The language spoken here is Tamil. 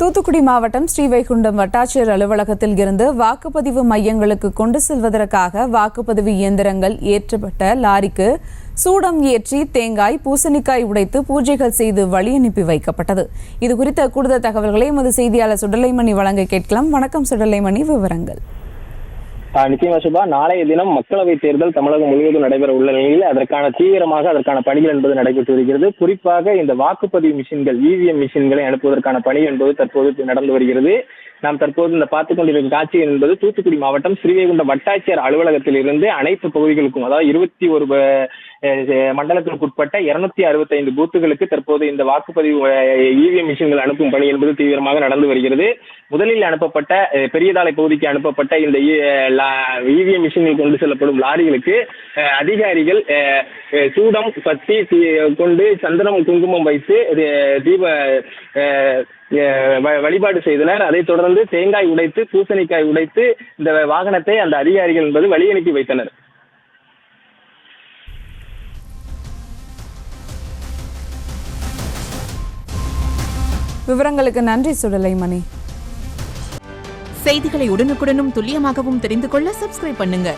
தூத்துக்குடி மாவட்டம் ஸ்ரீவைகுண்டம் வட்டாட்சியர் அலுவலகத்தில் இருந்து வாக்குப்பதிவு மையங்களுக்கு கொண்டு செல்வதற்காக வாக்குப்பதிவு இயந்திரங்கள் ஏற்றப்பட்ட லாரிக்கு சூடம் ஏற்றி தேங்காய், பூசணிக்காய் உடைத்து பூஜைகள் செய்து வழி அனுப்பி வைக்கப்பட்டது. இதுகுறித்த கூடுதல் தகவல்களை எமது செய்தியாளர் சுடலைமணி வழங்க கேட்கலாம். வணக்கம் சுடலைமணி, விவரங்கள். நிச்சயமா சுபா, நாளைய தினம் மக்களவை தேர்தல் தமிழகம் முழுவதும் நடைபெற உள்ள நிலையில் அதற்கான பணிகள் என்பது நடைபெற்று வருகிறது. குறிப்பாக இந்த வாக்குப்பதிவு மிஷின்கள், இவிஎம் மிஷின்களை அனுப்புவதற்கான பணி என்பது தற்போது நடந்து வருகிறது. நாம் தற்போது இந்த பார்த்துக் கொண்டிருக்கும் காட்சி என்பது தூத்துக்குடி மாவட்டம் ஸ்ரீவைகுண்டம் வட்டாட்சியர் அலுவலகத்தில் இருந்து அனைத்து பகுதிகளுக்கும், அதாவது 21 மண்டலத்திற்கு உட்பட்ட 265 பூத்துகளுக்கு தற்போது இந்த வாக்குப்பதிவு இவிஎம் மிஷின்கள் அனுப்பும் பணி என்பது தீவிரமாக நடந்து வருகிறது. முதலில் அனுப்பப்பட்ட பெரியதாலை பகுதிக்கு அனுப்பப்பட்ட இந்த இவிஎம் மிஷின்கள் கொண்டு செல்லப்படும் லாரிகளுக்கு அதிகாரிகள் சூடம், பத்தி கொண்டு சந்தனம், குங்குமம் வைத்து தீப வழிபாடு செய்தனர். அதைத் தொடர்ந்து தேங்காய் உடைத்து, பூசணிக்காய் உடைத்து இந்த வாகனத்தை அந்த அதிகாரிகள் என்பது வழி அனுப்பி வைத்தனர். விவரங்களுக்கு நன்றி சுடலைமணி. செய்திகளை உடனுக்குடனும் துல்லியமாகவும் தெரிந்து கொள்ள சப்ஸ்கிரைப் பண்ணுங்க.